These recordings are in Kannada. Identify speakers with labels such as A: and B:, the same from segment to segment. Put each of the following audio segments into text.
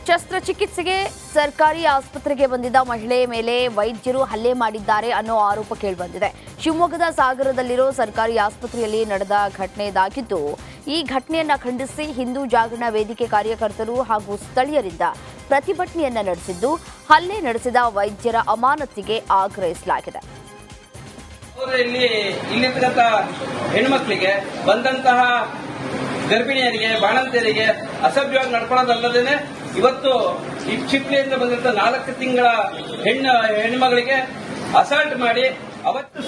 A: ಶಸ್ತ್ರಚಿಕಿತ್ಸೆಗೆ ಸರ್ಕಾರಿ ಆಸ್ಪತ್ರೆಗೆ ಬಂದಿದ್ದ ಮಹಿಳೆ ಮೇಲೆ ವೈದ್ಯರು ಹಲ್ಲೆ ಮಾಡಿದ್ದಾರೆ ಅನ್ನೋ ಆರೋಪ ಕೇಳಿಬಂದಿದೆ. ಶಿವಮೊಗ್ಗದ ಸಾಗರದಲ್ಲಿರೋ ಸರ್ಕಾರಿ ಆಸ್ಪತ್ರೆಯಲ್ಲಿ ನಡೆದ ಘಟನೆ ಇದಾಗಿದ್ದು, ಈ ಘಟನೆಯನ್ನ ಖಂಡಿಸಿ ಹಿಂದೂ ಜಾಗರಣ ವೇದಿಕೆ ಕಾರ್ಯಕರ್ತರು ಹಾಗೂ ಸ್ಥಳೀಯರಿಂದ ಪ್ರತಿಭಟನೆಯನ್ನ ನಡೆಸಿದ್ದು, ಹಲ್ಲೆ ನಡೆಸಿದ ವೈದ್ಯರ ಅಮಾನತಿಗೆ ಆಗ್ರಹಿಸಲಾಗಿದೆ.
B: ಇಲ್ಲಿರ್ತಕ್ಕಂಥ ಹೆಣ್ಮಕ್ಳಿಗೆ ಬಂದಂತಹ ಗರ್ಭಿಣಿಯರಿಗೆ ಬಾಣಂತಿಯರಿಗೆ ಅಸಭ್ಯವಾಗಿ ನಡ್ಕೊಳ್ಳೋದಲ್ಲದೇನೆ ಇವತ್ತು ಈ ಚಿಪ್ಲಿಯಿಂದ ಬಂದಂತ 4 ತಿಂಗಳ ಹೆಣ್ಮಗಳಿಗೆ ಅಸಾಲ್ಟ್ ಮಾಡಿ ಅವತ್ತು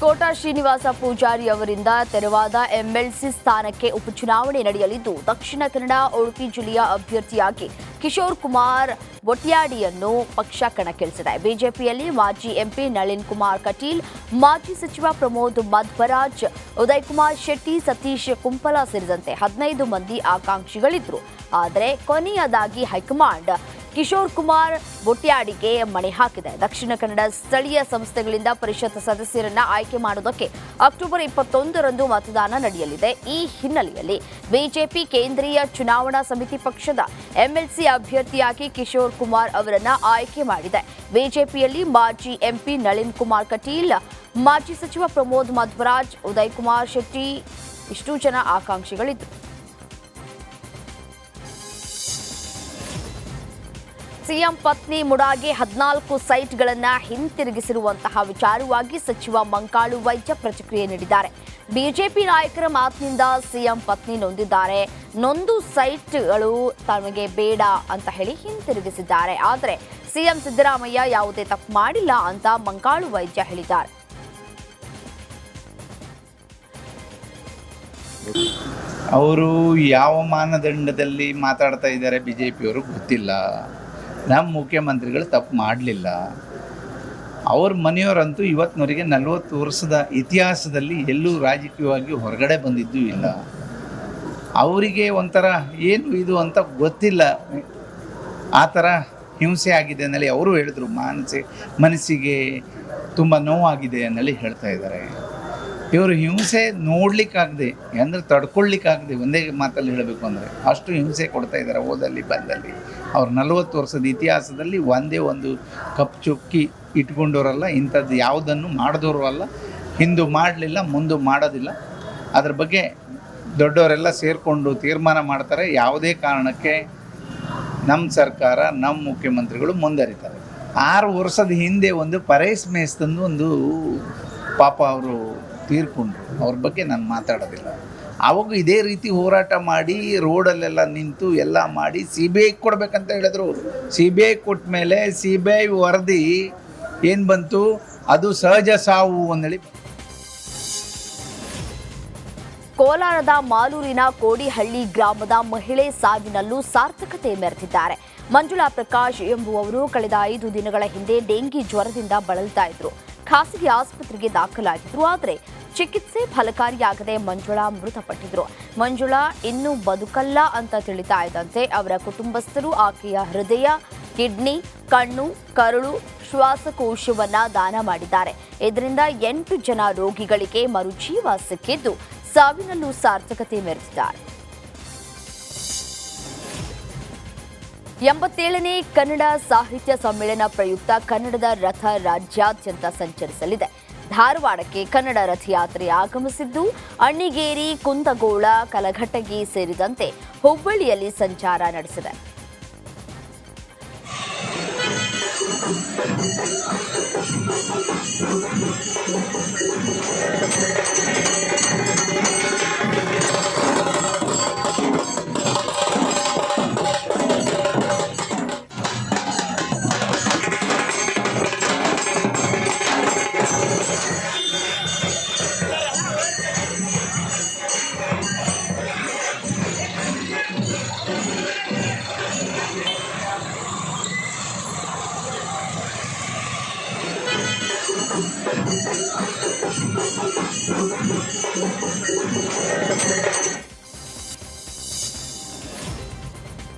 A: ಕೋಟಾ ಶ್ರೀನಿವಾಸ ಪೂಜಾರಿ ಅವರಿಂದ ತೆರವಾದ ಎಂಎಲ್ಸಿ ಸ್ಥಾನಕ್ಕೆ ಉಪಚುನಾವಣೆ ನಡೆಯಲಿದ್ದು, ದಕ್ಷಿಣ ಕನ್ನಡ ಉಡುಪಿ ಜಿಲ್ಲೆಯ ಅಭ್ಯರ್ಥಿಯಾಗಿ ಕಿಶೋರ್ ಕುಮಾರ್ ಬೊಟ್ಯಾಡಿಯನ್ನು ಪಕ್ಷ ಕಣಕ್ಕಿಳಿಸಿದೆ. ಬಿಜೆಪಿಯಲ್ಲಿ ಮಾಜಿ ಎಂಪಿ ನಳಿನ್ ಕುಮಾರ್ ಕಟೀಲ್, ಮಾಜಿ ಸಚಿವ ಪ್ರಮೋದ್ ಮಧ್ವರಾಜ್, ಉದಯ್ ಕುಮಾರ್ ಶೆಟ್ಟಿ, ಸತೀಶ್ ಕುಂಪಲ ಸೇರಿದಂತೆ 15 ಮಂದಿ ಆಕಾಂಕ್ಷಿಗಳಿದ್ರು. ಆದರೆ ಕೊನೆಯದಾಗಿ ಹೈಕಮಾಂಡ್ ಕಿಶೋರ್ ಕುಮಾರ್ ಬೊಟ್ಯಾಡಿಗೆ ಮಣೆ ಹಾಕಿದೆ. ದಕ್ಷಿಣ ಕನ್ನಡ ಸ್ಥಳೀಯ ಸಂಸ್ಥೆಗಳಿಂದ ಪರಿಷತ್ ಸದಸ್ಯರನ್ನ ಆಯ್ಕೆ ಮಾಡುವುದಕ್ಕೆ ಅಕ್ಟೋಬರ್ 21ರಂದು ಮತದಾನ ನಡೆಯಲಿದೆ. ಈ ಹಿನ್ನೆಲೆಯಲ್ಲಿ ಬಿಜೆಪಿ ಕೇಂದ್ರೀಯ ಚುನಾವಣಾ ಸಮಿತಿ ಪಕ್ಷದ ಎಂಎಲ್ಸಿ ಅಭ್ಯರ್ಥಿಯಾಗಿ ಕಿಶೋರ್ ಕುಮಾರ್ ಅವರನ್ನ ಆಯ್ಕೆ ಮಾಡಿದೆ. ಬಿಜೆಪಿಯಲ್ಲಿ ಮಾಜಿ ಎಂಪಿ ನಳಿನ್ ಕುಮಾರ್ ಕಟೀಲ್, ಮಾಜಿ ಸಚಿವ ಪ್ರಮೋದ್ ಮಧ್ವರಾಜ್, ಉದಯ್ ಕುಮಾರ್ ಶೆಟ್ಟಿ ಇಷ್ಟು ಜನ ಆಕಾಂಕ್ಷಿಗಳಿದ್ರು. ಸಿಎಂ ಪತ್ನಿ ಮುಡಾಗೆ 14 ಸೈಟ್ಗಳನ್ನು ಹಿಂತಿರುಗಿಸಿರುವಂತಹ ವಿಚಾರವಾಗಿ ಸಚಿವ ಮಂಕಾಳು ವೈದ್ಯ ಪ್ರತಿಕ್ರಿಯೆ ನೀಡಿದ್ದಾರೆ. ಬಿಜೆಪಿ ನಾಯಕರ ಮಾತಿನಿಂದ ಸಿಎಂ ಪತ್ನಿ ನೊಂದಿದ್ದಾರೆ. ನೊಂದು ಸೈಟ್ಗಳು ತಮಗೆ ಬೇಡ ಅಂತ ಹೇಳಿ ಹಿಂತಿರುಗಿಸಿದ್ದಾರೆ. ಆದರೆ ಸಿಎಂ ಸಿದ್ದರಾಮಯ್ಯ ಯಾವುದೇ ತಪ್ಪು ಮಾಡಿಲ್ಲ ಅಂತ ಮಂಕಾಳು ವೈದ್ಯ ಹೇಳಿದ್ದಾರೆ.
C: ಅವರು ಯಾವ ಮಾನದಂಡದಲ್ಲಿ ಮಾತಾಡ್ತಾ ಇದ್ದಾರೆ ಬಿಜೆಪಿಯವರು ಗೊತ್ತಿಲ್ಲ. ನಮ್ಮ ಮುಖ್ಯಮಂತ್ರಿಗಳು ತಪ್ಪು ಮಾಡಲಿಲ್ಲ. ಅವ್ರ ಮನೆಯವರಂತೂ ಇವತ್ತಿನವರೆಗೆ 40 ವರ್ಷದ ಇತಿಹಾಸದಲ್ಲಿ ಎಲ್ಲೂ ರಾಜಕೀಯವಾಗಿ ಹೊರಗಡೆ ಬಂದಿದ್ದೂ ಇಲ್ಲ. ಅವರಿಗೆ ಒಂಥರ ಏನು ಇದು ಅಂತ ಗೊತ್ತಿಲ್ಲ. ಆ ಥರ ಹಿಂಸೆ ಆಗಿದೆ ಅನ್ನಲಿ ಅವರು ಹೇಳಿದ್ರು. ಮನಸ್ಸಿಗೆ ತುಂಬ ನೋವಾಗಿದೆ ಅನ್ನಲಿ ಹೇಳ್ತಾ ಇದ್ದಾರೆ. ಇವರು ಹಿಂಸೆ ನೋಡಲಿಕ್ಕಾಗದೆ ಅಂದರೆ ತಡ್ಕೊಳ್ಳಿಕ್ಕಾಗದೆ, ಒಂದೇ ಮಾತಲ್ಲಿ ಹೇಳಬೇಕು ಅಂದರೆ ಅಷ್ಟು ಹಿಂಸೆ ಕೊಡ್ತಾ ಇದ್ದಾರೆ. ಓದಲ್ಲಿ ಬಂದಲ್ಲಿ ಅವ್ರು 40 ವರ್ಷದ ಇತಿಹಾಸದಲ್ಲಿ ಒಂದೇ ಒಂದು ಕಪ್ ಚುಕ್ಕಿ ಇಟ್ಕೊಂಡವರಲ್ಲ, ಇಂಥದ್ದು ಯಾವುದನ್ನು ಮಾಡಿದವರು ಅಲ್ಲ. ಹಿಂದೂ ಮಾಡಲಿಲ್ಲ, ಮುಂದೆ ಮಾಡೋದಿಲ್ಲ. ಅದ್ರ ಬಗ್ಗೆ ದೊಡ್ಡವರೆಲ್ಲ ಸೇರಿಕೊಂಡು ತೀರ್ಮಾನ ಮಾಡ್ತಾರೆ. ಯಾವುದೇ ಕಾರಣಕ್ಕೆ ನಮ್ಮ ಸರ್ಕಾರ, ನಮ್ಮ ಮುಖ್ಯಮಂತ್ರಿಗಳು ಮುಂದರಿತಾರೆ. 6 ವರ್ಷದ ಹಿಂದೆ ಒಂದು ಪರೇಶ್ ಮೇಸ್ತಂದು ಒಂದು ಪಾಪ ಅವರು ತೀರ್ಕೊಂಡ್ರು. ಅವ್ರ ಬಗ್ಗೆ ನಾನು ಮಾತಾಡೋದಿಲ್ಲ. ಆವಾಗ ಇದೇ ರೀತಿ ಹೋರಾಟ ಮಾಡಿ ರೋಡಲ್ಲೆಲ್ಲ ನಿಂತು ಎಲ್ಲ ಮಾಡಿ CBI ಕೊಡಬೇಕಂತ ಹೇಳಿದ್ರು. CBI ಕೊಟ್ಟ ಮೇಲೆ CBI ವರದಿ ಏನು ಬಂತು, ಅದು ಸಹಜ ಸಾವು ಅಂದೇಳಿ.
A: ಕೋಲಾರದ ಮಾಲೂರಿನ ಕೋಡಿಹಳ್ಳಿ ಗ್ರಾಮದ ಮಹಿಳೆ ಸಾವಿನಲ್ಲೂ ಸಾರ್ಥಕತೆ ಮೆರೆದಿದ್ದಾರೆ. ಮಂಜುಳಾ ಪ್ರಕಾಶ್ ಎಂಬುವವರು ಕಳೆದ 5 ದಿನಗಳ ಹಿಂದೆ ಡೆಂಗಿ ಜ್ವರದಿಂದ ಬಳಲ್ತಾ ಇದ್ರು. ಖಾಸಗಿ ಆಸ್ಪತ್ರೆಗೆ ದಾಖಲಾಗಿದ್ರು. ಆದರೆ ಚಿಕಿತ್ಸೆ ಫಲಕಾರಿಯಾಗದೆ ಮಂಜುಳಾ ಮೃತಪಟ್ಟಿದ್ರು. ಮಂಜುಳಾ ಇನ್ನೂ ಬದುಕಲ್ಲ ಅಂತ ತಿಳಿತಾ ಇದ್ದಂತೆ ಅವರ ಕುಟುಂಬಸ್ಥರು ಆಕೆಯ ಹೃದಯ, ಕಿಡ್ನಿ, ಕಣ್ಣು, ಕರುಳು, ಶ್ವಾಸಕೋಶವನ್ನ ದಾನ ಮಾಡಿದ್ದಾರೆ. ಇದರಿಂದ 8 ಜನ ರೋಗಿಗಳಿಗೆ ಮರುಜೀವ ಸಿಕ್ಕಿದ್ದು ಸಾವಿನಲ್ಲೂ ಸಾರ್ಥಕತೆ ಮೆರೆದಿದ್ದಾರೆ. 87ನೇ ಕನ್ನಡ ಸಾಹಿತ್ಯ ಸಮ್ಮೇಳನ ಪ್ರಯುಕ್ತ ಕನ್ನಡದ ರಥ ರಾಜ್ಯಾದ್ಯಂತ ಸಂಚರಿಸಲಿದೆ. ಧಾರವಾಡಕ್ಕೆ ಕನ್ನಡ ರಥಯಾತ್ರೆ ಆಗಮಿಸಿದ್ದು, ಅಣ್ಣಿಗೇರಿ, ಕುಂದಗೋಳ, ಕಲಘಟಗಿ ಸೇರಿದಂತೆ ಹುಬ್ಬಳ್ಳಿಯಲ್ಲಿ ಸಂಚಾರ ನಡೆಸಿದೆ.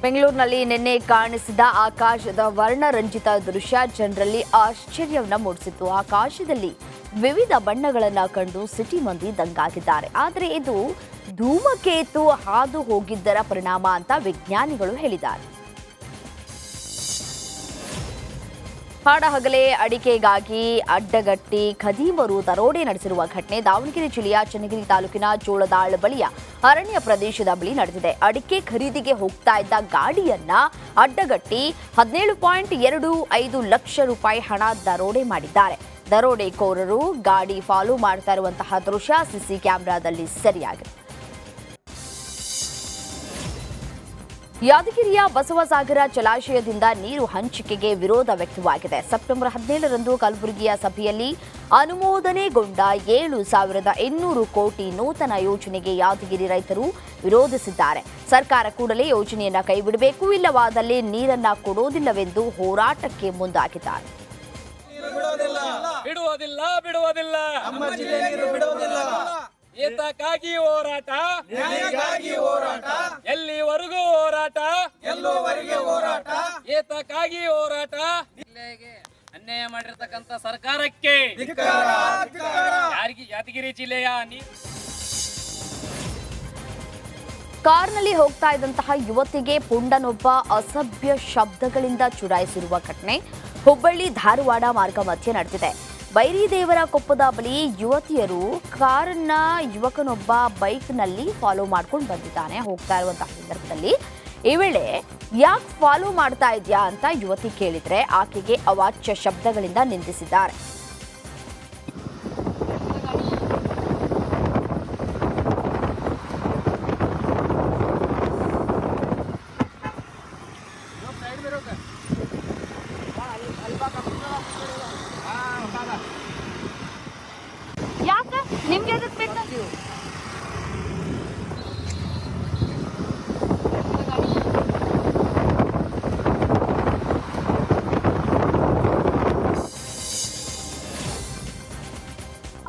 A: ಬೆಂಗಳೂರಿನಲ್ಲಿ ನಿನ್ನೆ ಕಾಣಿಸಿದ ಆಕಾಶದ ವರ್ಣರಂಜಿತ ದೃಶ್ಯ ಜನರಲ್ಲಿ ಆಶ್ಚರ್ಯವನ್ನು ಮೂಡಿಸಿತು. ಆಕಾಶದಲ್ಲಿ ವಿವಿಧ ಬಣ್ಣಗಳನ್ನ ಕಂಡು ಸಿಟಿ ಮಂದಿ ದಂಗಾಗಿದ್ದಾರೆ. ಆದರೆ ಇದು ಧೂಮಕೇತು ಹಾದು ಹೋಗಿದ್ದರ ಪರಿಣಾಮ ಅಂತ ವಿಜ್ಞಾನಿಗಳು ಹೇಳಿದ್ದಾರೆ. ಹಾಡಹಗಲೇ ಅಡಿಕೆಗಾಗಿ ಅಡ್ಡಗಟ್ಟಿ ಖದೀಮರು ದರೋಡೆ ನಡೆಸಿರುವ ಘಟನೆ ದಾವಣಗೆರೆ ಜಿಲ್ಲೆಯ ಚನ್ನಗಿರಿ ತಾಲೂಕಿನ ಜೋಳದಾಳ್ ಬಳಿಯ ಅರಣ್ಯ ಪ್ರದೇಶದ ಬಳಿ ನಡೆದಿದೆ. ಅಡಿಕೆ ಖರೀದಿಗೆ ಹೋಗ್ತಾ ಇದ್ದ ಗಾಡಿಯನ್ನ ಅಡ್ಡಗಟ್ಟಿ 17.25 ಲಕ್ಷ ರೂಪಾಯಿ ಹಣ ದರೋಡೆ ಮಾಡಿದ್ದಾರೆ. ದರೋಡೆಕೋರರು ಗಾಡಿ ಫಾಲೋ ಮಾಡ್ತಾ ಇರುವಂತಹ ದೃಶ್ಯ ಸಿಸಿ ಕ್ಯಾಮೆರಾದಲ್ಲಿ ಸೆರೆಯಾಗಿದೆ. ಯಾದಗಿರಿಯ ಬಸವಸಾಗರ ಜಲಾಶಯದಿಂದ ನೀರು ಹಂಚಿಕೆಗೆ ವಿರೋಧ ವ್ಯಕ್ತವಾಗಿದೆ. ಸೆಪ್ಟೆಂಬರ್ 17ರಂದು ಕಲಬುರಗಿಯ ಸಭೆಯಲ್ಲಿ ಅನುಮೋದನೆಗೊಂಡ 7,800 ಕೋಟಿ ನೂತನ ಯೋಜನೆಗೆ ಯಾದಗಿರಿ ರೈತರು ವಿರೋಧಿಸಿದ್ದಾರೆ. ಸರ್ಕಾರ ಕೂಡಲೇ ಯೋಜನೆಯನ್ನ ಕೈಬಿಡಬೇಕು, ಇಲ್ಲವಾದಲ್ಲಿ ನೀರನ್ನ ಕೊಡೋದಿಲ್ಲವೆಂದು ಹೋರಾಟಕ್ಕೆ ಮುಂದಾಗಿದ್ದಾರೆ.
D: ಏತಕ್ಕಾಗಿ ಹೋರಾಟ, ಎಲ್ಲಿವರೆಗೂ ಹೋರಾಟ, ಏತಕ್ಕಾಗಿ ಹೋರಾಟ. ಅನ್ಯಾಯ ಮಾಡಿರ್ತಕ್ಕಂಥ ಸರ್ಕಾರಕ್ಕೆ ಯಾದಗಿರಿ ಜಿಲ್ಲೆಯ
A: ಕಾರ್ನಲ್ಲಿ ಹೋಗ್ತಾ ಇದ್ದಂತಹ ಯುವತಿಗೆ ಪುಂಡನೊಬ್ಬ ಅಸಭ್ಯ ಶಬ್ದಗಳಿಂದ ಚುಡಾಯಿಸಿರುವ ಘಟನೆ ಹುಬ್ಬಳ್ಳಿ ಧಾರವಾಡ ಮಾರ್ಗ ಮಧ್ಯೆ ನಡೆದಿದೆ. ಬೈರಿದೇವರ ಕೊಪ್ಪದ ಬಳಿ ಯುವತಿಯರು ಕಾರನ್ನ ಯುವಕನೊಬ್ಬ ಬೈಕ್ನಲ್ಲಿ ಫಾಲೋ ಮಾಡ್ಕೊಂಡು ಬಂದಿದ್ದಾನೆ. ಹೋಗ್ತಾ ಇರುವಂತಹ ಸಂದರ್ಭದಲ್ಲಿ ಈ ವೇಳೆ ಯಾಕೆ ಫಾಲೋ ಮಾಡ್ತಾ ಇದ್ಯಾ ಅಂತ ಯುವತಿ ಕೇಳಿದ್ರೆ ಆಕೆಗೆ ಅವಾಚ್ಯ ಶಬ್ದಗಳಿಂದ ನಿಂದಿಸಿದ್ದಾರೆ. ಯಾಕೆ ನಿಮ್ಗೆ ಎದಕ್ಕೆ ಬೇಕು?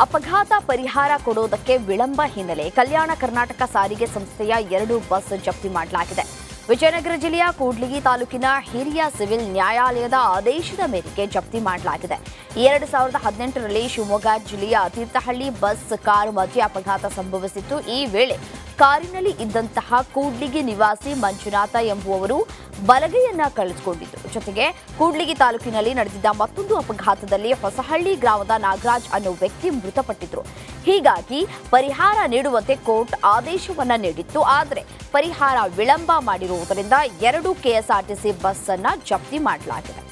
A: ಅಪಘಾತ ಪರಿಹಾರ ಕೊಡೋದಕ್ಕೆ ವಿಳಂಬ ಹಿನ್ನೆಲೆ ಕಲ್ಯಾಣ ಕರ್ನಾಟಕ ಸಾರಿಗೆ ಸಂಸ್ಥೆಯ 2 ಬಸ್ ಜಪ್ತಿ ಮಾಡಲಾಗಿದೆ. ವಿಜಯನಗರ ಜಿಲ್ಲೆಯ ಕೂಡ್ಲಿಗಿ ತಾಲೂಕಿನ ಹಿರಿಯ ಸಿವಿಲ್ ನ್ಯಾಯಾಲಯದ ಆದೇಶದ ಮೇರೆಗೆ ಜಪ್ತಿ ಮಾಡಲಾಗಿದೆ. 2018ರಲ್ಲಿ ಶಿವಮೊಗ್ಗ ಜಿಲ್ಲೆಯ ತೀರ್ಥಹಳ್ಳಿ ಬಸ್ ಕಾರು ಮಧ್ಯೆ ಅಪಘಾತ ಸಂಭವಿಸಿತ್ತು. ಈ ವೇಳೆ ಕಾರಿನಲ್ಲಿ ಇದ್ದಂತಹ ಕೂಡ್ಲಿಗಿ ನಿವಾಸಿ ಮಂಜುನಾಥ ಎಂಬುವವರು ಬಲಗೈಯನ್ನ ಕಳೆದುಕೊಂಡಿದ್ದು. ಜೊತೆಗೆ ಕೂಡ್ಲಿಗಿ ತಾಲೂಕಿನಲ್ಲಿ ನಡೆದಿದ್ದ ಮತ್ತೊಂದು ಅಪಘಾತದಲ್ಲಿ ಹೊಸಹಳ್ಳಿ ಗ್ರಾಮದ ನಾಗರಾಜ್ ಅನ್ನೋ ವ್ಯಕ್ತಿ ಮೃತಪಟ್ಟಿದ್ರು. ಹೀಗಾಗಿ ಪರಿಹಾರ ನೀಡುವಂತೆ ಕೋರ್ಟ್ ಆದೇಶವನ್ನ ನೀಡಿತ್ತು. ಆದರೆ ಪರಿಹಾರ ವಿಳಂಬ ಮಾಡಿರುವುದರಿಂದ 2 ಕೆಎಸ್ಆರ್ಟಿಸಿ ಬಸ್ ಅನ್ನ ಜಪ್ತಿ ಮಾಡಲಾಗಿದೆ.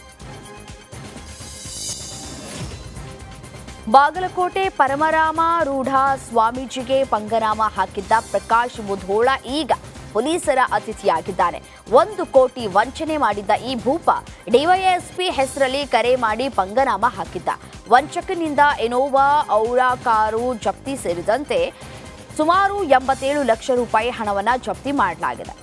A: ಬಾಗಲಕೋಟೆ ಪರಮರಾಮಾರೂಢ ಸ್ವಾಮೀಜಿಗೆ ಪಂಗನಾಮ ಹಾಕಿದ್ದ ಪ್ರಕಾಶ್ ಮುಧೋಳ ಈಗ ಪೊಲೀಸರ ಅತಿಥಿಯಾಗಿದ್ದಾನೆ. 1 ಕೋಟಿ ವಂಚನೆ ಮಾಡಿದ್ದ ಈ ಭೂಪ ಡಿವೈಎಸ್ಪಿ ಹೆಸರಲ್ಲಿ ಕರೆ ಮಾಡಿ ಪಂಗನಾಮ ಹಾಕಿದ್ದ. ವಂಚಕನಿಂದ ಇನೋವಾ ಔರಾ ಕಾರು ಜಪ್ತಿ ಸೇರಿದಂತೆ ಸುಮಾರು 87 ಲಕ್ಷ ರೂಪಾಯಿ ಹಣವನ್ನು ಜಪ್ತಿ ಮಾಡಲಾಗಿದೆ.